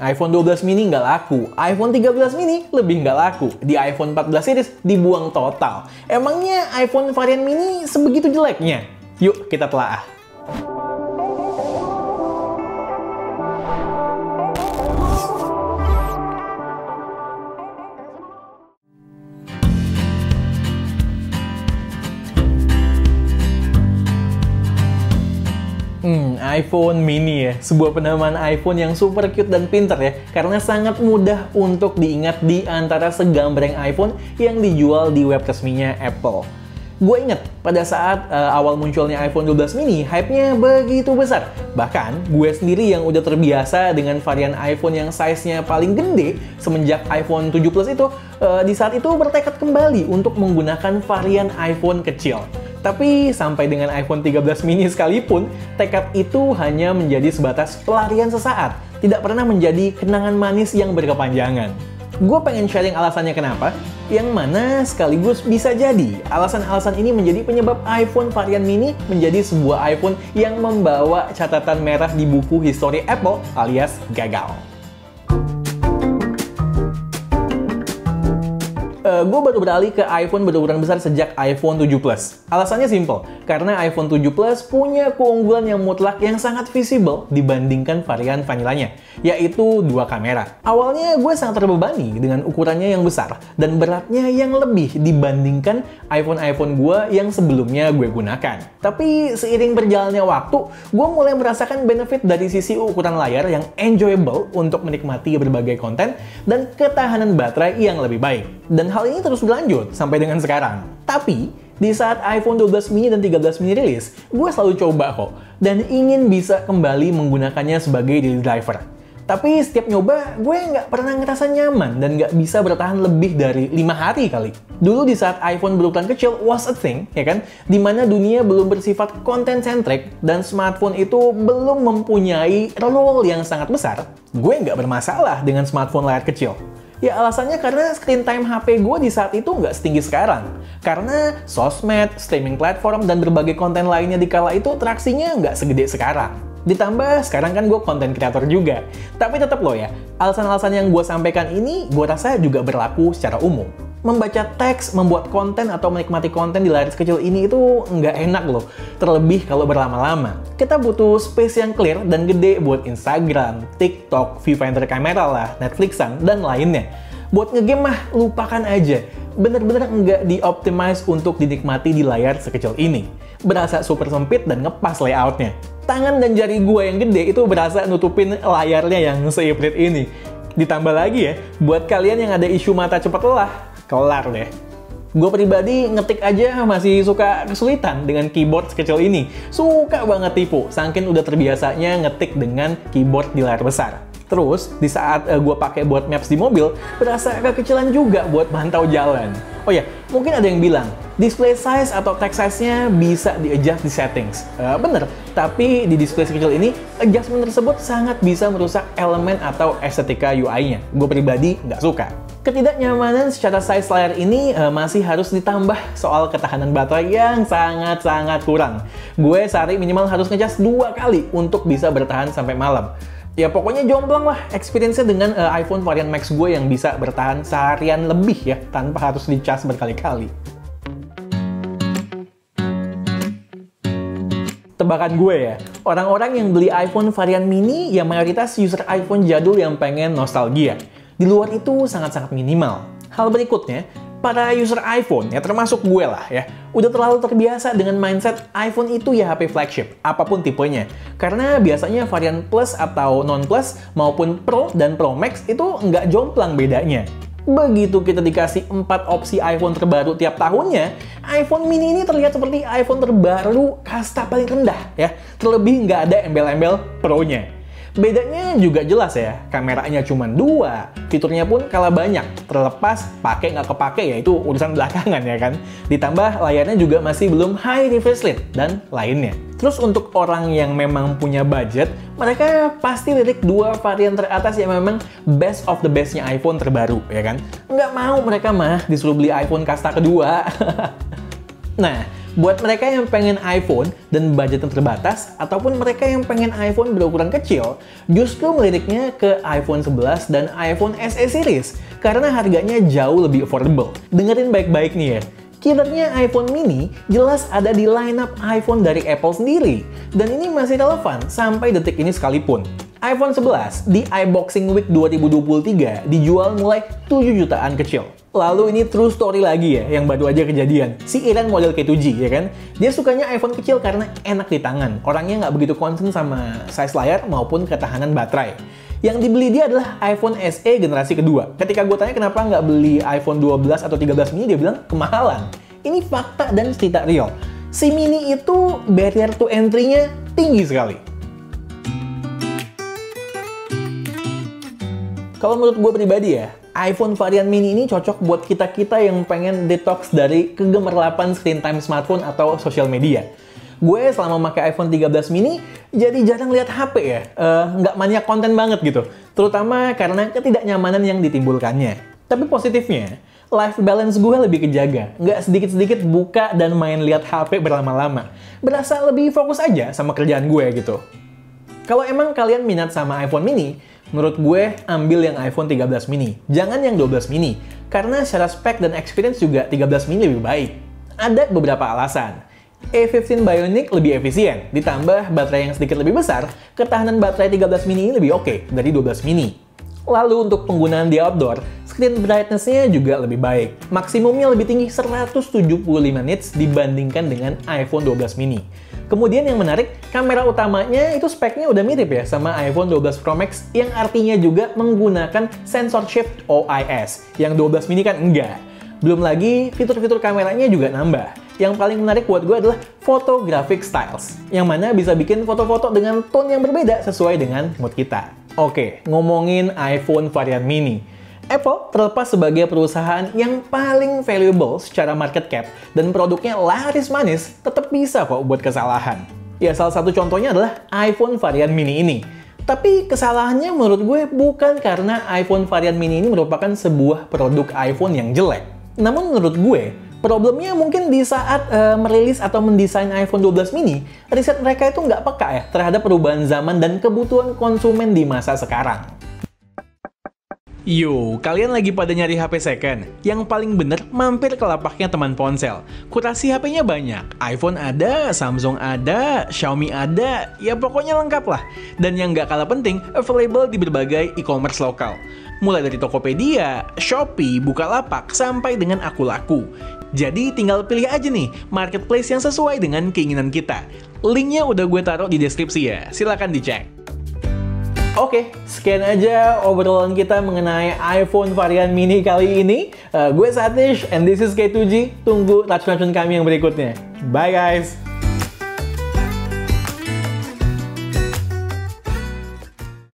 iPhone 12 mini nggak laku, iPhone 13 mini lebih nggak laku, di iPhone 14 series dibuang total. Emangnya iPhone varian mini sebegitu jeleknya? Yuk kita telaah. iPhone mini ya, sebuah penamaan iPhone yang super cute dan pinter ya, karena sangat mudah untuk diingat di antara segambreng iPhone yang dijual di web resminya Apple. Gue inget, pada saat awal munculnya iPhone 12 mini, hype-nya begitu besar. Bahkan, gue sendiri yang udah terbiasa dengan varian iPhone yang size-nya paling gede semenjak iPhone 7 Plus itu, di saat itu bertekad kembali untuk menggunakan varian iPhone kecil. Tapi sampai dengan iPhone 13 mini sekalipun, tekad itu hanya menjadi sebatas pelarian sesaat, tidak pernah menjadi kenangan manis yang berkepanjangan. Gue pengen sharing alasannya kenapa, yang mana sekaligus bisa jadi alasan-alasan ini menjadi penyebab iPhone varian mini menjadi sebuah iPhone yang membawa catatan merah di buku histori Apple alias gagal. Gue baru beralih ke iPhone berukuran besar sejak iPhone 7 Plus. Alasannya simple, karena iPhone 7 Plus punya keunggulan yang mutlak yang sangat visible dibandingkan varian vanilanya, yaitu dua kamera. Awalnya gue sangat terbebani dengan ukurannya yang besar dan beratnya yang lebih dibandingkan iPhone gue yang sebelumnya gue gunakan. Tapi seiring berjalannya waktu, gue mulai merasakan benefit dari sisi ukuran layar yang enjoyable untuk menikmati berbagai konten dan ketahanan baterai yang lebih baik. Dan hal ini terus berlanjut sampai dengan sekarang. Tapi, di saat iPhone 12 mini dan 13 mini rilis, gue selalu coba kok, dan ingin bisa kembali menggunakannya sebagai daily driver. Tapi setiap nyoba, gue nggak pernah ngerasa nyaman dan nggak bisa bertahan lebih dari 5 hari kali. Dulu di saat iPhone berukuran kecil was a thing, ya kan? Dimana dunia belum bersifat content-centric dan smartphone itu belum mempunyai role yang sangat besar, gue nggak bermasalah dengan smartphone layar kecil. Ya alasannya karena screen time HP gue di saat itu nggak setinggi sekarang. Karena sosmed, streaming platform, dan berbagai konten lainnya di kala itu traksinya nggak segede sekarang. Ditambah sekarang kan gue konten kreator juga. Tapi tetap loh ya, alasan-alasan yang gue sampaikan ini gue rasa juga berlaku secara umum. Membaca teks, membuat konten, atau menikmati konten di layar sekecil ini itu nggak enak loh. Terlebih kalau berlama-lama. Kita butuh space yang clear dan gede buat Instagram, TikTok, viewfinder kamera lah, Netflixan, dan lainnya. Buat ngegame mah, lupakan aja. Bener-bener nggak di-optimize untuk dinikmati di layar sekecil ini. Berasa super sempit dan ngepas layoutnya. Tangan dan jari gue yang gede itu berasa nutupin layarnya yang seiprit ini. Ditambah lagi ya, buat kalian yang ada isu mata cepat lelah, kelar deh. Gue pribadi ngetik aja masih suka kesulitan dengan keyboard sekecil ini. Suka banget tipu, saking udah terbiasanya ngetik dengan keyboard di layar besar. Terus, di saat gue pakai buat maps di mobil, berasa kekecilan juga buat mantau jalan. Oh ya, mungkin ada yang bilang, display size atau text size-nya bisa di-adjust di settings. Bener, tapi di display sekecil ini, adjustment tersebut sangat bisa merusak elemen atau estetika UI-nya. Gue pribadi nggak suka. Ketidaknyamanan secara size layar ini masih harus ditambah soal ketahanan baterai yang sangat-sangat kurang. Gue sehari minimal harus ngecas 2 kali untuk bisa bertahan sampai malam. Ya pokoknya jomplang lah experience-nya dengan iPhone varian Max gue yang bisa bertahan seharian lebih ya, tanpa harus dicas berkali-kali. Tebakan gue ya, orang-orang yang beli iPhone varian mini ya mayoritas user iPhone jadul yang pengen nostalgia. Di luar itu sangat-sangat minimal. Hal berikutnya, para user iPhone, ya termasuk gue lah ya, udah terlalu terbiasa dengan mindset iPhone itu ya HP flagship, apapun tipenya. Karena biasanya varian Plus atau non-Plus maupun Pro dan Pro Max itu nggak jomplang bedanya. Begitu kita dikasih 4 opsi iPhone terbaru tiap tahunnya, iPhone mini ini terlihat seperti iPhone terbaru kasta paling rendah ya. Terlebih nggak ada embel-embel Pro-nya. Bedanya juga jelas ya, kameranya cuma 2, fiturnya pun kalah banyak, terlepas pakai nggak kepake ya itu urusan belakangan ya kan. Ditambah layarnya juga masih belum high refresh rate dan lainnya. Terus untuk orang yang memang punya budget, mereka pasti lirik 2 varian teratas yang memang best of the bestnya iPhone terbaru ya kan. Nggak mau mereka mah disuruh beli iPhone kasta kedua. Nah, Buat mereka yang pengen iPhone dan budget yang terbatas, ataupun mereka yang pengen iPhone berukuran kecil, justru meliriknya ke iPhone 11 dan iPhone SE series, karena harganya jauh lebih affordable. Dengerin baik-baik nih ya. Killernya iPhone mini jelas ada di lineup iPhone dari Apple sendiri, dan ini masih relevan sampai detik ini sekalipun. iPhone 11 di iBoxing Week 2023 dijual mulai 7 jutaan kecil. Lalu ini true story lagi ya, yang baru aja kejadian. Si Iren model K2G, ya kan? Dia sukanya iPhone kecil karena enak di tangan. Orangnya nggak begitu concern sama size layar maupun ketahanan baterai. Yang dibeli dia adalah iPhone SE generasi kedua. Ketika gue tanya kenapa nggak beli iPhone 12 atau 13 mini, dia bilang kemahalan. Ini fakta dan cerita real. Si mini itu barrier to entry-nya tinggi sekali. Kalau menurut gue pribadi ya, iPhone varian mini ini cocok buat kita-kita yang pengen detox dari kegemerlapan screen time smartphone atau sosial media. Gue selama pakai iPhone 13 mini, jadi jarang lihat HP ya. Nggak maniak konten banget gitu. Terutama karena ketidaknyamanan yang ditimbulkannya. Tapi positifnya, life balance gue lebih kejaga. Nggak sedikit-sedikit buka dan main lihat HP berlama-lama. Berasa lebih fokus aja sama kerjaan gue gitu. Kalau emang kalian minat sama iPhone mini, menurut gue ambil yang iPhone 13 mini. Jangan yang 12 mini. Karena secara spek dan experience juga 13 mini lebih baik. Ada beberapa alasan. A15 Bionic lebih efisien, ditambah baterai yang sedikit lebih besar, ketahanan baterai 13 mini ini lebih oke dari 12 mini. Lalu untuk penggunaan di outdoor, screen brightness-nya juga lebih baik. Maksimumnya lebih tinggi 175 nits dibandingkan dengan iPhone 12 mini. Kemudian yang menarik, kamera utamanya itu speknya udah mirip ya sama iPhone 12 Pro Max yang artinya juga menggunakan sensor shift OIS. Yang 12 mini kan enggak. Belum lagi fitur-fitur kameranya juga nambah. Yang paling menarik buat gue adalah photographic styles, yang mana bisa bikin foto-foto dengan tone yang berbeda sesuai dengan mood kita. Oke, ngomongin iPhone varian mini. Apple terlepas sebagai perusahaan yang paling valuable secara market cap dan produknya laris manis, tetap bisa kok buat kesalahan. Ya, salah satu contohnya adalah iPhone varian mini ini. Tapi kesalahannya menurut gue bukan karena iPhone varian mini ini merupakan sebuah produk iPhone yang jelek. Namun menurut gue, problemnya mungkin di saat merilis atau mendesain iPhone 12 mini, riset mereka itu nggak peka ya terhadap perubahan zaman dan kebutuhan konsumen di masa sekarang. Yo, kalian lagi pada nyari HP second? Yang paling bener, mampir ke lapaknya teman ponsel. Kurasi HP-nya banyak. iPhone ada, Samsung ada, Xiaomi ada, ya pokoknya lengkap lah. Dan yang nggak kalah penting, available di berbagai e-commerce lokal. Mulai dari Tokopedia, Shopee, Bukalapak, sampai dengan Akulaku. Jadi tinggal pilih aja nih, marketplace yang sesuai dengan keinginan kita. Linknya udah gue taruh di deskripsi ya, silakan dicek. Oke, sekian aja obrolan kita mengenai iPhone varian mini kali ini. Gue Satish, and this is K2G. Tunggu racun-racun kami yang berikutnya. Bye guys!